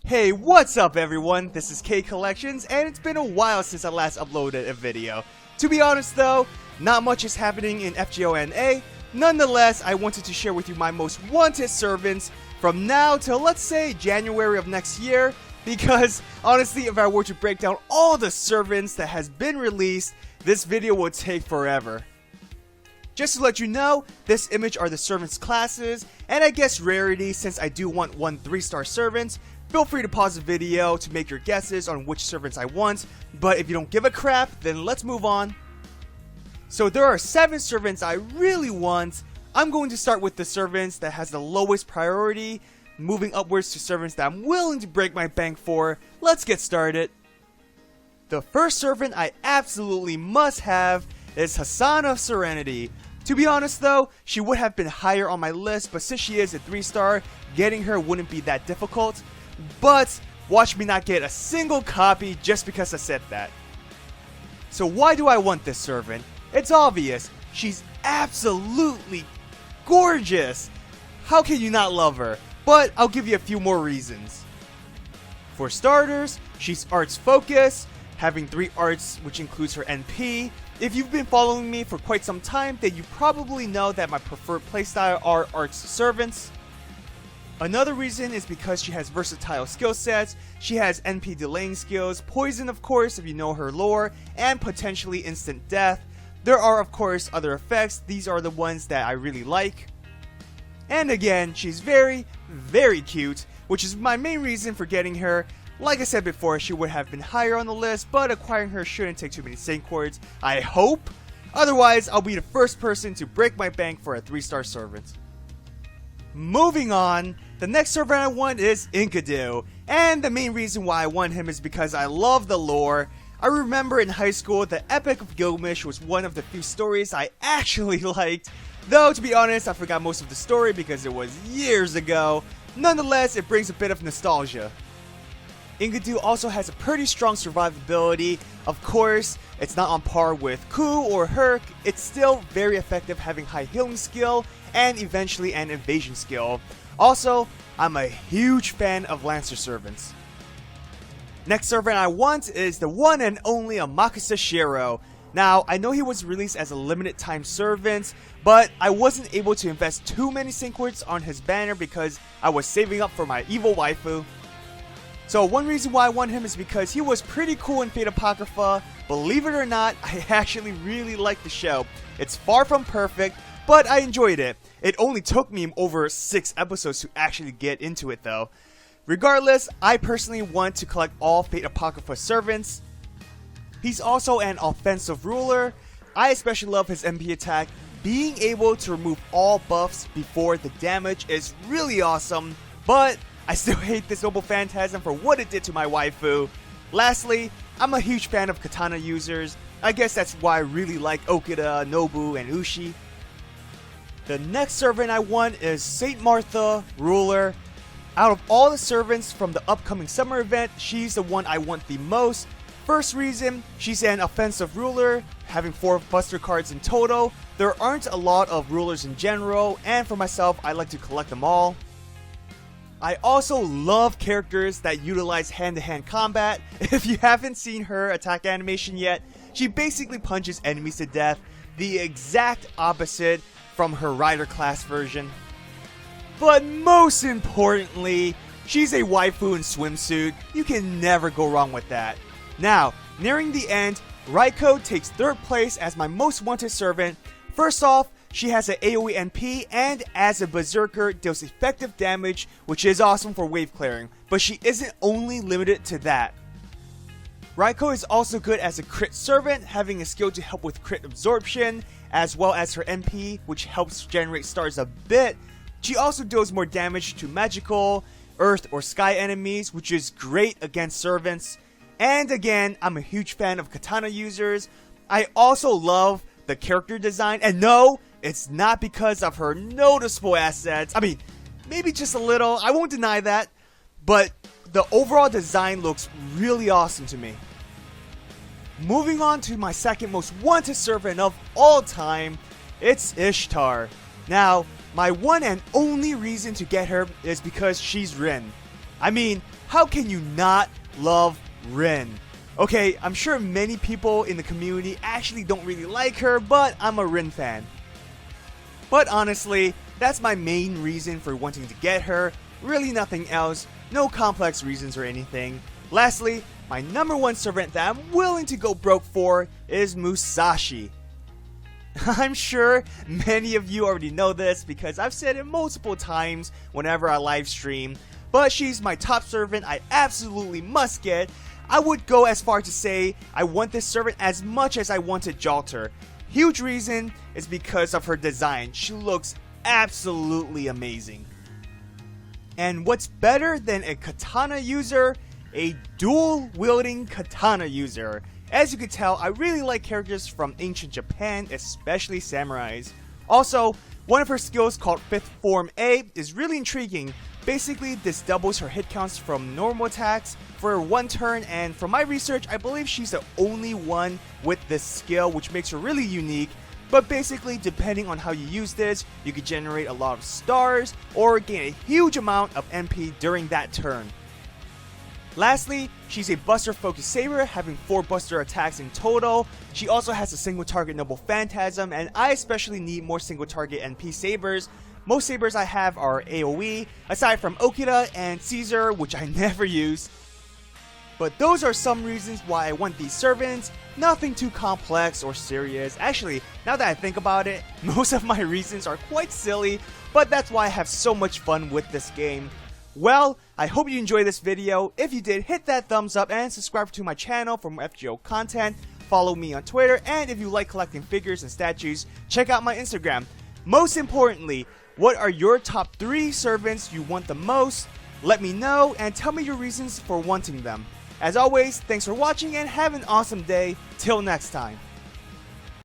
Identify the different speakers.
Speaker 1: Hey, what's up everyone? This is K Collections, and it's been a while since I last uploaded a video. To be honest though, not much is happening in FGONA. Nonetheless, I wanted to share with you my most wanted servants from now till let's say January of next year, because honestly, if I were to break down all the servants that has been released, this video will take forever. Just to let you know, this image are the servants classes, and I guess rarity since I do want 1 3-star servants. Feel free to pause the video to make your guesses on which servants I want, but if you don't give a crap, then let's move on. So there are 7 servants I really want. I'm going to start with the servants that has the lowest priority, moving upwards to servants that I'm willing to break my bank for. Let's get started. The first servant I absolutely must have is Hasan of Serenity. To be honest though, she would have been higher on my list, but since she is a 3-star, getting her wouldn't be that difficult. But watch me not get a single copy just because I said that. So why do I want this servant? It's obvious. She's absolutely gorgeous. How can you not love her? But I'll give you a few more reasons. For starters, she's arts focused, having 3 arts which includes her NP. If you've been following me for quite some time, then you probably know that my preferred playstyle are arts servants. Another reason is because she has versatile skill sets. She has NP delaying skills, poison of course if you know her lore, and potentially instant death. There are of course other effects, these are the ones that I really like. And again, she's very, very cute, which is my main reason for getting her. Like I said before, she would have been higher on the list, but acquiring her shouldn't take too many sync chords, I hope. Otherwise, I'll be the first person to break my bank for a 3-star servant. Moving on, the next servant I want is Enkidu, and the main reason why I want him is because I love the lore. I remember in high school, the Epic of Gilgamesh was one of the few stories I actually liked, though to be honest, I forgot most of the story because it was years ago. Nonetheless, it brings a bit of nostalgia. Enkidu also has a pretty strong survivability. Of course, it's not on par with Ku or Herc, it's still very effective having high healing skill and eventually an evasion skill. Also, I'm a huge fan of Lancer servants. Next servant I want is the one and only Amakusa Shiro. Now, I know he was released as a limited time servant, but I wasn't able to invest too many sync words on his banner because I was saving up for my evil waifu. So one reason why I want him is because he was pretty cool in Fate Apocrypha. Believe it or not, I actually really like the show. It's far from perfect, but I enjoyed it. It only took me over 6 episodes to actually get into it though. Regardless, I personally want to collect all Fate Apocrypha servants. He's also an offensive ruler. I especially love his MP attack. Being able to remove all buffs before the damage is really awesome, but I still hate this Noble Phantasm for what it did to my waifu. Lastly, I'm a huge fan of katana users. I guess that's why I really like Okida, Nobu, and Ushi. The next servant I want is Saint Martha, Ruler. Out of all the servants from the upcoming summer event, she's the one I want the most. First reason, she's an offensive ruler, having 4 buster cards in total. There aren't a lot of rulers in general, and for myself, I like to collect them all. I also love characters that utilize hand-to-hand combat. If you haven't seen her attack animation yet, she basically punches enemies to death, the exact opposite from her rider class version. But most importantly, she's a waifu in swimsuit. You can never go wrong with that. Now, nearing the end, Raikou takes 3rd place as my most wanted servant. First off, she has an AoE NP and as a berserker deals effective damage, which is awesome for wave clearing, but she isn't only limited to that. Raikou is also good as a crit servant, having a skill to help with crit absorption, as well as her NP, which helps generate stars a bit. She also deals more damage to magical, earth, or sky enemies, which is great against servants. And again, I'm a huge fan of katana users. I also love the character design, and no, it's not because of her noticeable assets. I mean, maybe just a little, I won't deny that, but the overall design looks really awesome to me. Moving on to my second most wanted servant of all time, it's Ishtar. Now, my one and only reason to get her is because she's Rin. I mean, How can you not love Rin? Okay, I'm sure many people in the community actually don't really like her, but I'm a Rin fan. But honestly, that's my main reason for wanting to get her, really nothing else, no complex reasons or anything. Lastly, my number one servant that I'm willing to go broke for is Musashi. I'm sure many of you already know this because I've said it multiple times whenever I live stream, but she's my top servant I absolutely must get. I would go as far to say I want this servant as much as I wanted Jalter. Huge reason is because of her design. She looks absolutely amazing. And what's better than a katana user? A dual wielding katana user. As you can tell, I really like characters from ancient Japan, especially samurais. Also, one of her skills called Fifth Form A is really intriguing. Basically, this doubles her hit counts from normal attacks for one turn, and from my research, I believe she's the only one with this skill, which makes her really unique. But basically, depending on how you use this, you can generate a lot of stars or gain a huge amount of MP during that turn. Lastly, she's a buster focused saber, having 4 buster attacks in total. She also has a single target noble phantasm, and I especially need more single target NP sabers. Most sabers I have are AoE, aside from Okita and Caesar, which I never use. But those are some reasons why I want these servants. Nothing too complex or serious. Actually, now that I think about it, most of my reasons are quite silly, but that's why I have so much fun with this game. Well, I hope you enjoyed this video. If you did, hit that thumbs up and subscribe to my channel for more FGO content. Follow me on Twitter, and if you like collecting figures and statues, check out my Instagram. Most importantly, what are your top 3 servants you want the most? Let me know and tell me your reasons for wanting them. As always, thanks for watching and have an awesome day. Till next time.